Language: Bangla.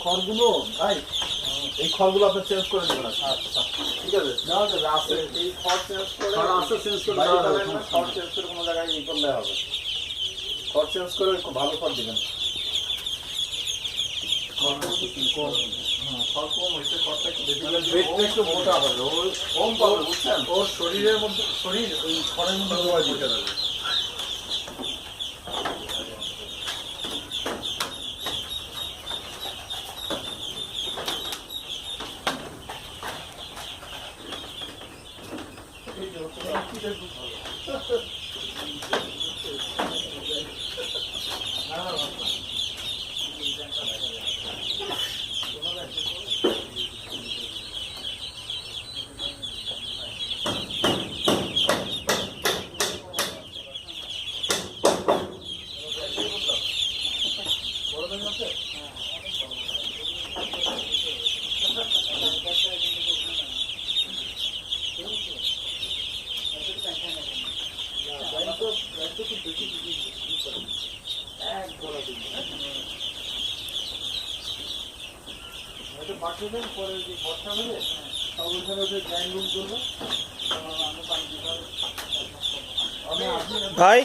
খড়গুলো ভাই, এই খড়গুলো আপনি চেঞ্জ করে দেবেন। আচ্ছা ঠিক আছে, না আছে এই খড় চেঞ্জ করে, খড় আছে চেঞ্জ করে দেওয়া হবে। খড় চেঞ্জ করে কোনো জায়গায় ই করলে হবে, খড় চেঞ্জ করে ভালো খড় দিবেন। খড় কম হয়েছে, খড়টা একটু বেশি, পেটটা একটু মোটা হবে, ওর কম পাবে বুঝছেন, ওর শরীরের মধ্যে শরীর ওই খড়ের মধ্যে জোগাড় দিতে হবে। ভাই